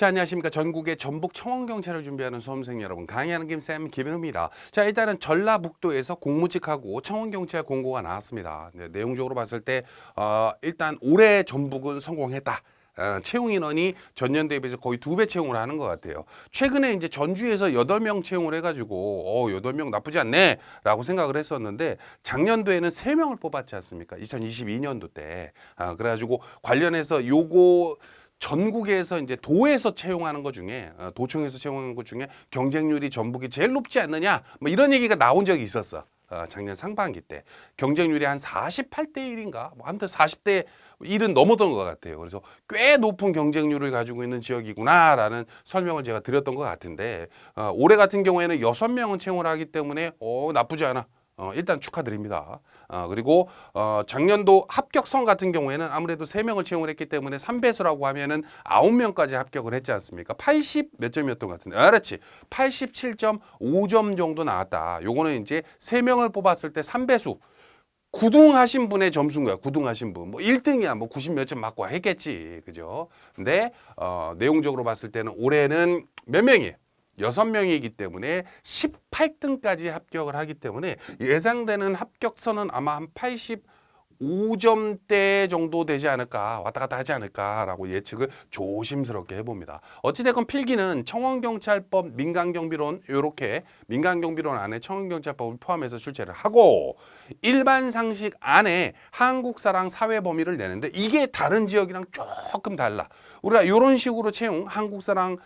자, 안녕하십니까. 전국의 전북 청원경찰을 준비하는 수험생 여러분, 강의하는 김쌤 김현우입니다. 자, 일단은 전라북도에서 공무직하고 청원경찰 공고가 나왔습니다. 네, 내용적으로 봤을 때 일단 올해 전북은 성공했다. 채용 인원이 전년도에 비해서 거의 2배 채용을 하는 것 같아요. 최근에 이제 전주에서 8명 채용을 해가지고 8명 나쁘지 않네 라고 생각을 했었는데, 작년도에는 3명을 뽑았지 않습니까? 2022년도 때. 그래가지고 관련해서 요거 전국에서 이제 도에서 채용하는 것 중에 도청에서 채용하는 것 중에 경쟁률이 전북이 제일 높지 않느냐, 뭐 이런 얘기가 나온 적이 있었어. 작년 상반기 때 경쟁률이 한 48대 1인가 뭐 아무튼 40대 1은 넘었던 것 같아요. 그래서 꽤 높은 경쟁률을 가지고 있는 지역이구나라는 설명을 제가 드렸던 것 같은데, 올해 같은 경우에는 6명은 채용을 하기 때문에 나쁘지 않아. 일단 축하드립니다. 그리고 작년도 합격성 같은 경우에는 아무래도 3명을 채용을 했기 때문에 3배수라고 하면은 9명까지 합격을 했지 않습니까? 80 몇 점이었던 것 같은데. 그렇지. 87.5점 정도 나왔다. 요거는 이제 3명을 뽑았을 때 3배수. 구등하신 분의 점수인 거야. 구등하신 분. 뭐 1등이야. 뭐 90 몇 점 맞고 했겠지. 그죠? 근데 내용적으로 봤을 때는 올해는 몇 명이에요? 6명이기 때문에 18등까지 합격을 하기 때문에 예상되는 합격선은 아마 한 85점대 정도 되지 않을까, 왔다 갔다 하지 않을까라고 예측을 조심스럽게 해봅니다. 어찌됐건 필기는 청원경찰법, 민간경비론, 요렇게 민간경비론 안에 청원경찰법을 포함해서 출제를 하고, 일반 상식 안에 한국사랑 사회범위를 내는데, 이게 다른 지역이랑 조금 달라. 우리가 이런 식으로 채용 한국사랑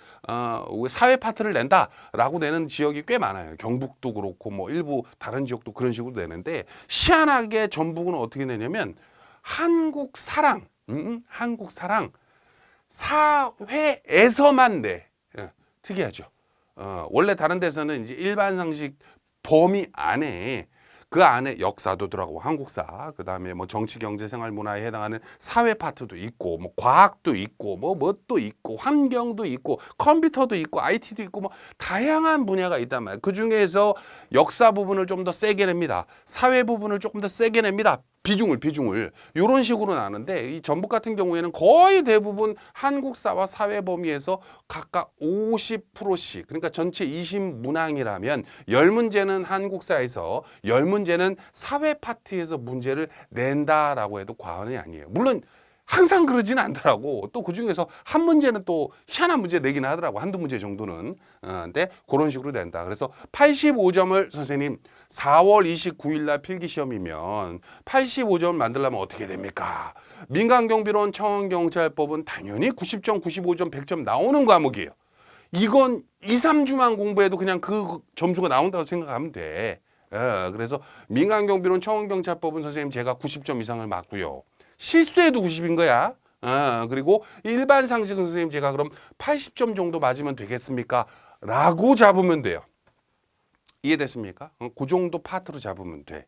사회 파트를 낸다라고 내는 지역이 꽤 많아요. 경북도 그렇고 뭐 일부 다른 지역도 그런 식으로 내는데, 희한하게 전북은 어떻게 내냐면 한국사랑 한국사랑 사회에서만 내. 특이하죠. 원래 다른 데서는 이제 일반 상식 범위 안에, 그 안에 역사도 들어가고 한국사, 그다음에 뭐 정치, 경제, 생활, 문화에 해당하는 사회 파트도 있고, 뭐 과학도 있고, 뭐 뭣도 있고, 환경도 있고, 컴퓨터도 있고, IT도 있고, 뭐 다양한 분야가 있단 말이에요. 그 중에서 역사 부분을 좀 더 세게 냅니다. 사회 부분을 조금 더 세게 냅니다. 비중을 이런 식으로 나는데, 이 전북 같은 경우에는 거의 대부분 한국사와 사회 범위에서 각각 50%씩, 그러니까 전체 20문항이라면 10문제는 한국사에서 10문제는 사회 파트에서 문제를 낸다라고 해도 과언이 아니에요. 물론 항상 그러지는 않더라고. 또 그중에서 한 문제는 또 희한한 문제 내긴 하더라고. 한두 문제 정도는. 근데 그런 식으로 낸다. 그래서 85점을 선생님 4월 29일 날 필기시험이면 85점을 만들려면 어떻게 됩니까? 민간경비론 청원경찰법은 당연히 90점, 95점, 100점 나오는 과목이에요. 이건 2, 3주만 공부해도 그냥 그 점수가 나온다고 생각하면 돼. 그래서 민간경비론 청원경찰법은 선생님 제가 90점 이상을 맞고요. 실수해도 90인 거야. 그리고 일반 상식은 선생님 제가 그럼 80점 정도 맞으면 되겠습니까? 라고 잡으면 돼요. 이해됐습니까? 그 정도 파트로 잡으면 돼.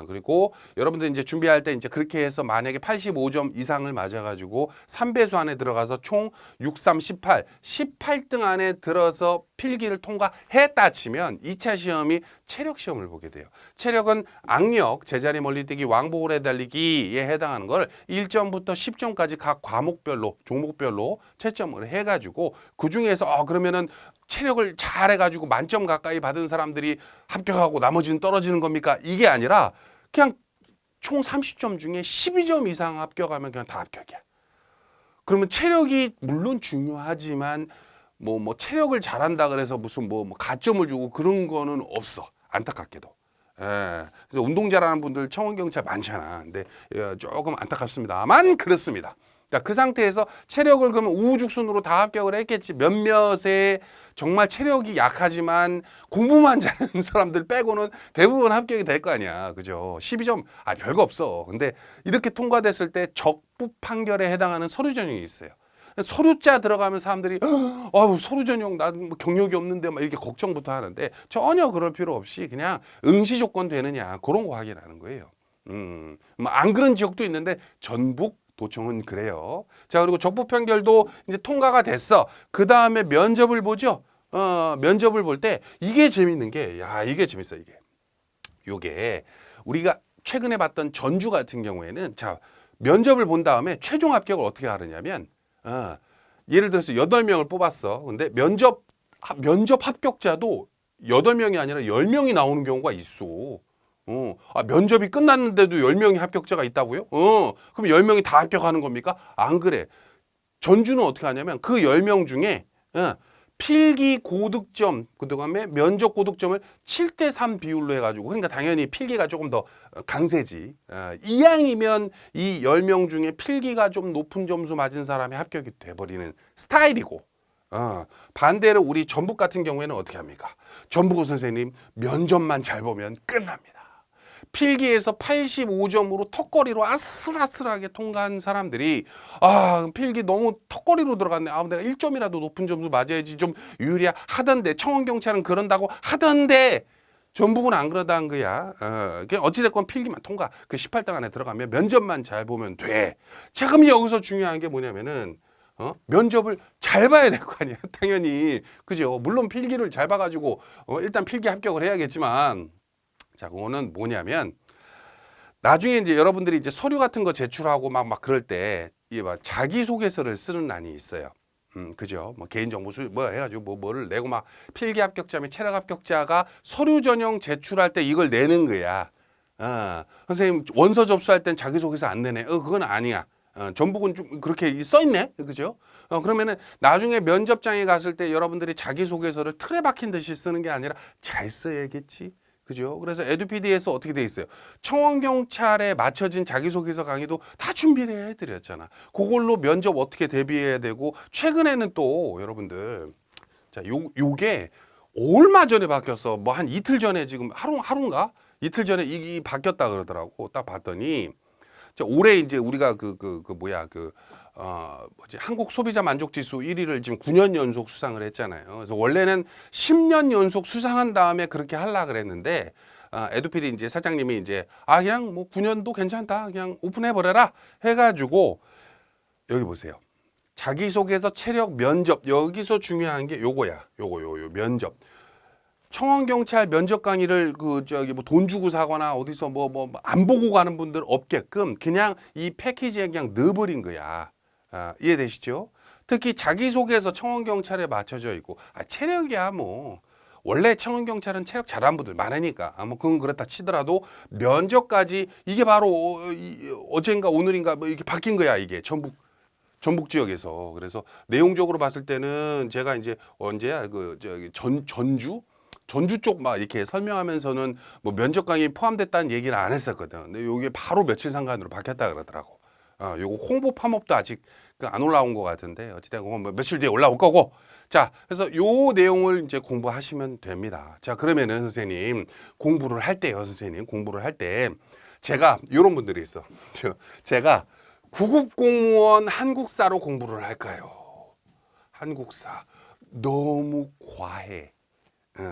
그리고 여러분들 이제 준비할 때 이제 그렇게 해서 만약에 85점 이상을 맞아가지고 3배수 안에 들어가서 총 6, 3, 18, 18등 안에 들어서 필기를 통과했다 치면 2차 시험이 체력 시험을 보게 돼요. 체력은 악력, 제자리 멀리뛰기, 왕복오래 달리기에 해당하는 걸 1점부터 10점까지 각 과목별로, 종목별로 채점을 해가지고 그 중에서 그러면은 체력을 잘 해가지고 만점 가까이 받은 사람들이 합격하고 나머지는 떨어지는 겁니까? 이게 아니라 그냥 총 30점 중에 12점 이상 합격하면 그냥 다 합격이야. 그러면 체력이 물론 중요하지만 뭐 체력을 잘한다 그래서 무슨 뭐 가점을 주고 그런 거는 없어. 안타깝게도. 그래서 운동 잘하는 분들 청원경찰 많잖아. 근데 조금 안타깝습니다만 그렇습니다. 자, 그 상태에서 체력을 그러면 우후죽순으로 다 합격을 했겠지. 몇몇의 정말 체력이 약하지만 공부만 잘하는 사람들 빼고는 대부분 합격이 될 거 아니야. 그죠? 12점, 별거 없어. 근데 이렇게 통과됐을 때 적부 판결에 해당하는 서류 전형이 있어요. 서류자 들어가면 사람들이 서류 전형 나는 뭐 경력이 없는데 막 이렇게 걱정부터 하는데, 전혀 그럴 필요 없이 그냥 응시 조건 되느냐 그런 거 확인하는 거예요. 뭐 안 그런 지역도 있는데 전북 도청은 그래요. 자, 그리고 적부 판결도 이제 통과가 됐어. 그 다음에 면접을 보죠. 면접을 볼 때 이게 재밌는 게, 이게 재밌어, 이게. 요게 우리가 최근에 봤던 전주 같은 경우에는, 자, 면접을 본 다음에 최종 합격을 어떻게 하느냐면, 예를 들어서 8명을 뽑았어. 근데 면접 합격자도 8명이 아니라 10명이 나오는 경우가 있어. 면접이 끝났는데도 10명이 합격자가 있다고요? 그럼 10명이 다 합격하는 겁니까? 안 그래. 전주는 어떻게 하냐면 그 10명 중에 필기 고득점, 그다음에 면접 고득점을 7대3 비율로 해가지고, 그러니까 당연히 필기가 조금 더 강세지. 이왕이면 이 10명 중에 필기가 좀 높은 점수 맞은 사람이 합격이 돼버리는 스타일이고, 반대로 우리 전북 같은 경우에는 어떻게 합니까? 전북 선생님 면접만 잘 보면 끝납니다. 필기에서 85점으로 턱걸이로 아슬아슬하게 통과한 사람들이 필기 너무 턱걸이로 들어갔네. 내가 1점이라도 높은 점수 맞아야지 좀 유리하던데, 청원경찰은 그런다고 하던데 전북은 안 그러다는 거야. 어찌됐건 필기만 통과, 그 18등 안에 들어가면 면접만 잘 보면 돼. 자, 그럼 여기서 중요한 게 뭐냐면은 면접을 잘 봐야 될 거 아니야. 당연히. 그죠? 물론 필기를 잘 봐가지고 일단 필기 합격을 해야겠지만, 자, 그거는 뭐냐면 나중에 이제 여러분들이 이제 서류 같은 거 제출하고 막 그럴 때 이게 막 자기소개서를 쓰는 난이 있어요. 그죠? 뭐 개인정보 해가지고 뭐를 내고 막 필기 합격자 및 체력 합격자가 서류 전형 제출할 때 이걸 내는 거야. 선생님 원서 접수할 땐 자기소개서 안 내네. 그건 아니야. 전북은 좀 그렇게 써 있네. 그죠? 그러면은 나중에 면접장에 갔을 때 여러분들이 자기소개서를 틀에 박힌 듯이 쓰는 게 아니라 잘 써야겠지. 그죠? 그래서 에듀피디에서 어떻게 돼 있어요? 청원경찰에 맞춰진 자기소개서 강의도 다 준비를 해드렸잖아. 그걸로 면접 어떻게 대비해야 되고, 최근에는 또 여러분들, 자, 요게 얼마 전에 바뀌었어. 뭐 한 이틀 전에, 지금 하루인가? 이틀 전에 이 바뀌었다 그러더라고. 딱 봤더니, 자, 올해 이제 우리가 한국 소비자 만족 지수 1위를 지금 9년 연속 수상을 했잖아요. 그래서 원래는 10년 연속 수상한 다음에 그렇게 하려 그랬는데, 에듀피디 이제 사장님이 이제 그냥 뭐 9년도 괜찮다, 그냥 오픈해 버려라 해가지고, 여기 보세요. 자기소개서, 체력, 면접, 여기서 중요한 게 요거야. 요거 면접. 청원경찰 면접 강의를 뭐 돈 주고 사거나 어디서 안 보고 가는 분들 없게끔 그냥 이 패키지에 그냥 넣어버린 거야. 이해되시죠? 특히 자기소개서 청원경찰에 맞춰져 있고, 체력이야 뭐. 원래 청원경찰은 체력 잘하는 분들 많으니까 뭐 그건 그렇다 치더라도 면접까지 이게 바로 어젠가 오늘인가 뭐 이렇게 바뀐 거야, 이게 전북 지역에서. 그래서 내용적으로 봤을 때는 제가 이제 언제야 전주 쪽 막 이렇게 설명하면서는 뭐 면접 강의 포함됐다는 얘기는 안 했었거든. 근데 요게 바로 며칠 상간으로 바뀌었다 그러더라고. 요거 홍보 팜업도 아직 안 올라온 것 같은데, 어찌됐건 뭐 며칠 뒤에 올라올 거고. 자, 그래서 요 내용을 이제 공부하시면 됩니다. 자, 그러면은 선생님 공부를 할 때요, 선생님 공부를 할 때 제가 요런 분들이 있어. 제가 구급 공무원 한국사로 공부를 할까요? 한국사 너무 과해.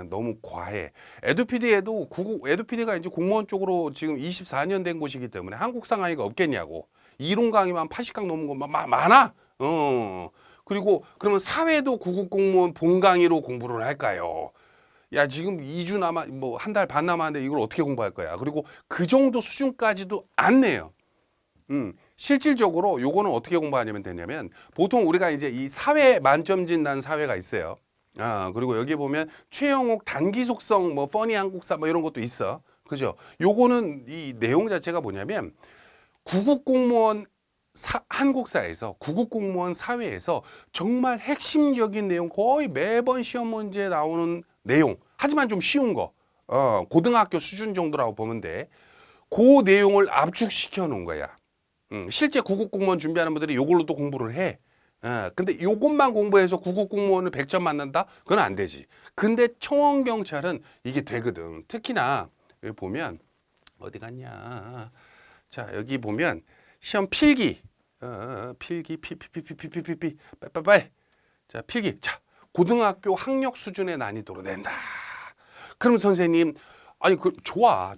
너무 과해. 에듀피디에도 에듀피디가 이제 공무원 쪽으로 지금 24년 된 곳이기 때문에 한국사 강의가 없겠냐고. 이론 강의만 80강 넘은 거 많아. 그리고 그러면 사회도 구급 공무원 본 강의로 공부를 할까요? 야, 지금 2주 남아, 뭐 한 달 반 남았는데 이걸 어떻게 공부할 거야? 그리고 그 정도 수준까지도 안 내요. 실질적으로 요거는 어떻게 공부하냐면 되냐면, 보통 우리가 이제 이 사회 만점진 난 사회가 있어요. 그리고 여기 보면 최영옥 단기 속성 뭐 퍼니 한국사 뭐 이런 것도 있어. 그죠? 요거는 이 내용 자체가 뭐냐면, 구급 공무원 한국사에서, 구급 공무원 사회에서 정말 핵심적인 내용, 거의 매번 시험 문제에 나오는 내용, 하지만 좀 쉬운 거, 고등학교 수준 정도라고 보면 돼. 그 내용을 압축시켜 놓은 거야. 실제 구급 공무원 준비하는 분들이 요걸로 또 공부를 해. 근데 요것만 공부해서 구급 공무원을 100점 맞는다? 그건 안 되지. 근데 청원경찰은 이게 되거든. 특히나 여기 보면 어디 갔냐? 자, 여기 보면 시험 필기, 필기, 빨빨빨. 자, 필기. 자, 고등학교 학력 수준의 난이도로 낸다. 그럼 선생님, 좋아.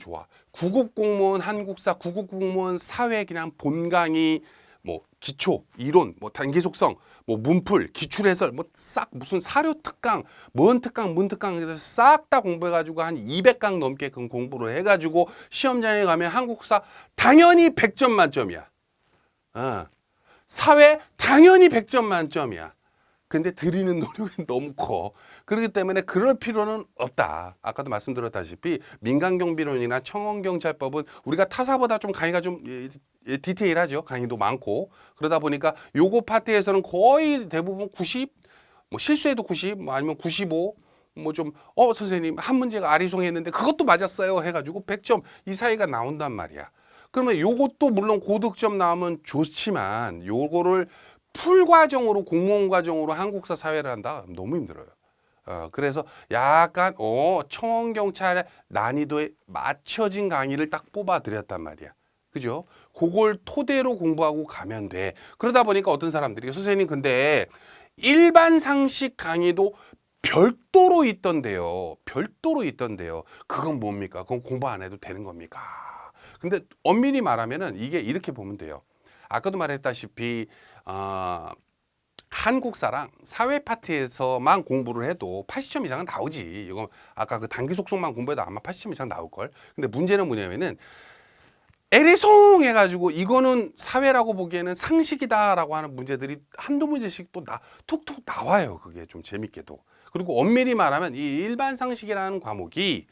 구급 공무원 한국사, 구급 공무원 사회 그냥 본 강의, 뭐 기초, 이론, 뭐 단기 속성, 뭐 문풀, 기출 해설, 뭐 싹 무슨 사료 특강, 뭔 특강, 문 특강 해서 싹 다 공부해가지고 한 200강 넘게끔 공부를 해가지고 시험장에 가면 한국사 당연히 100점 만점이야. 사회 당연히 100점 만점이야. 근데 들이는 노력이 너무 커. 그렇기 때문에 그럴 필요는 없다. 아까도 말씀드렸다시피 민간경비론이나 청원경찰법은 우리가 타사보다 좀 강의가 좀 디테일하죠. 강의도 많고. 그러다 보니까 요거 파트에서는 거의 대부분 90, 뭐 실수해도 90, 뭐 아니면 95, 뭐 좀 선생님 한 문제가 아리송했는데 그것도 맞았어요 해가지고 100점 이 사이가 나온단 말이야. 그러면 요것도 물론 고득점 나오면 좋지만 요거를 풀 과정으로 공무원 과정으로 한국사 사회를 한다 너무 힘들어요. 그래서 약간 청원 경찰의 난이도에 맞춰진 강의를 딱 뽑아 드렸단 말이야. 그죠? 그걸 토대로 공부하고 가면 돼. 그러다 보니까 어떤 사람들이 선생님 근데 일반 상식 강의도 별도로 있던데요. 별도로 있던데요. 그건 뭡니까? 그건 공부 안 해도 되는 겁니까? 근데 엄밀히 말하면은 이게 이렇게 보면 돼요. 아까도 말했다시피 한국사랑 사회 파트에서만 공부를 해도 80점 이상은 나오지. 이거 아까 그 단기 속성만 공부해도 아마 80점 이상 나올 걸. 근데 문제는 뭐냐면은 에리송 해가지고 이거는 사회라고 보기에는 상식이다라고 하는 문제들이 한두 문제씩 또 툭툭 나와요. 그게 좀 재밌게도. 그리고 엄밀히 말하면 이 일반 상식이라는 과목이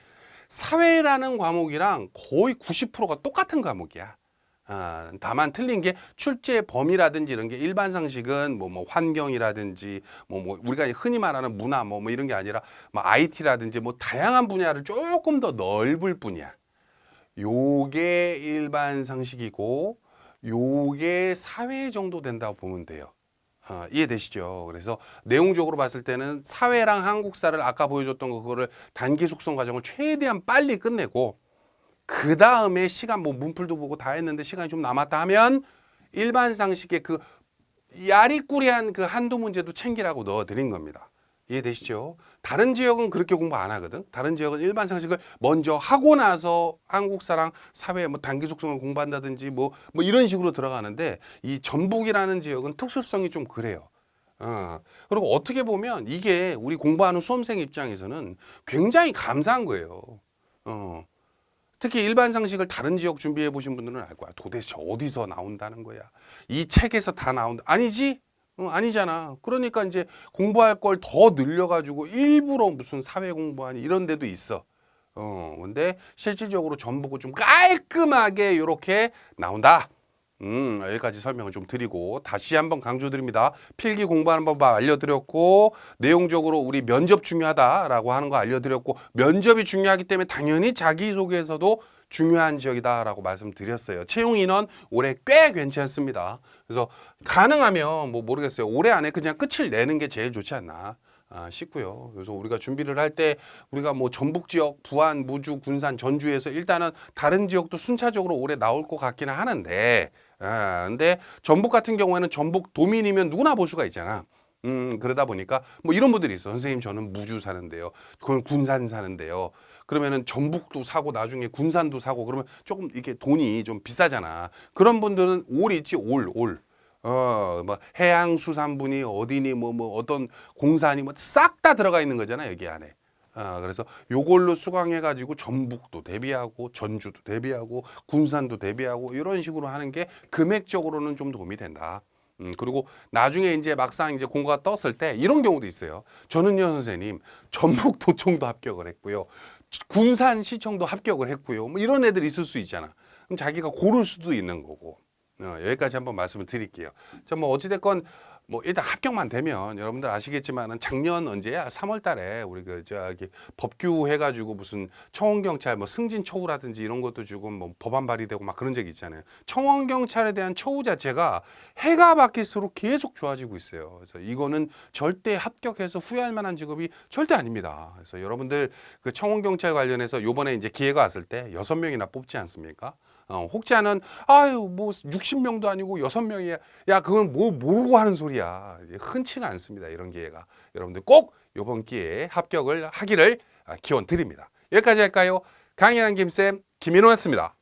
사회라는 과목이랑 거의 90%가 똑같은 과목이야. 다만 틀린 게 출제 범위라든지 이런 게 일반 상식은 뭐 환경이라든지 뭐 우리가 흔히 말하는 문화 뭐 이런 게 아니라 뭐 IT라든지 뭐 다양한 분야를 조금 더 넓을 뿐이야. 요게 일반 상식이고 요게 사회 정도 된다고 보면 돼요. 이해되시죠? 그래서 내용적으로 봤을 때는 사회랑 한국사를 아까 보여줬던 그거를 단기 속성 과정을 최대한 빨리 끝내고 그 다음에 시간 뭐 문풀도 보고 다 했는데 시간이 좀 남았다 하면 일반 상식의 그 야리꾸리한 그 한두 문제도 챙기라고 넣어드린 겁니다. 이해되시죠? 다른 지역은 그렇게 공부 안 하거든. 다른 지역은 일반 상식을 먼저 하고 나서 한국사랑 사회 뭐 단기 속성을 공부한다든지 뭐 이런 식으로 들어가는데 이 전북이라는 지역은 특수성이 좀 그래요. 그리고 어떻게 보면 이게 우리 공부하는 수험생 입장에서는 굉장히 감사한 거예요. 특히 일반 상식을 다른 지역 준비해 보신 분들은 알 거야. 도대체 어디서 나온다는 거야. 이 책에서 다 나온다. 아니지? 아니잖아. 그러니까 이제 공부할 걸 더 늘려가지고 일부러 무슨 사회 공부하니 이런 데도 있어. 근데 실질적으로 전부고 좀 깔끔하게 이렇게 나온다. 여기까지 설명을 좀 드리고 다시 한번 강조드립니다. 필기 공부하는 법 알려드렸고 내용적으로 우리 면접 중요하다라고 하는 거 알려드렸고 면접이 중요하기 때문에 당연히 자기소개에서도 중요한 지역이다라고 말씀드렸어요. 채용 인원 올해 꽤 괜찮습니다. 그래서 가능하면 뭐 모르겠어요. 올해 안에 그냥 끝을 내는 게 제일 좋지 않나 싶고요. 그래서 우리가 준비를 할 때 우리가 뭐 전북 지역, 부안, 무주, 군산, 전주에서 일단은 다른 지역도 순차적으로 올해 나올 것 같기는 하는데 근데 전북 같은 경우에는 전북 도민이면 누구나 볼 수가 있잖아. 그러다 보니까 뭐 이런 분들이 있어. 선생님 저는 무주 사는데요. 그건 군산 사는데요. 그러면은 전북도 사고 나중에 군산도 사고 그러면 조금 이렇게 돈이 좀 비싸잖아. 그런 분들은 올 있지 올. 뭐 해양수산분이 어디니 뭐 어떤 공사니 뭐 싹 다 들어가 있는 거잖아 여기 안에. 그래서 요걸로 수강해 가지고 전북도 대비하고 전주도 대비하고 군산도 대비하고 이런 식으로 하는 게 금액적으로는 좀 도움이 된다. 그리고 나중에 이제 막상 이제 공고가 떴을 때 이런 경우도 있어요. 저는요 선생님 전북도청도 합격을 했고요. 군산시청도 합격을 했고요. 뭐 이런 애들이 있을 수 있잖아. 그럼 자기가 고를 수도 있는 거고. 여기까지 한번 말씀을 드릴게요. 자, 뭐 어찌됐건 뭐 일단 합격만 되면 여러분들 아시겠지만은 작년 언제야? 3월 달에 우리 그 저기 법규 해가지고 무슨 청원경찰 뭐 승진 처우라든지 이런 것도 지금 뭐 법안 발의되고 막 그런 적이 있잖아요. 청원경찰에 대한 처우 자체가 해가 바뀔수록 계속 좋아지고 있어요. 그래서 이거는 절대 합격해서 후회할 만한 직업이 절대 아닙니다. 그래서 여러분들 그 청원경찰 관련해서 요번에 이제 기회가 왔을 때 6명이나 뽑지 않습니까? 혹자는 아유 뭐 60명도 아니고 6명이야. 야 그건 뭐 모르고 하는 소리야. 흔치가 않습니다. 이런 기회가. 여러분들 꼭 이번 기회에 합격을 하기를 기원 드립니다. 여기까지 할까요? 강연한 김쌤 김인호였습니다.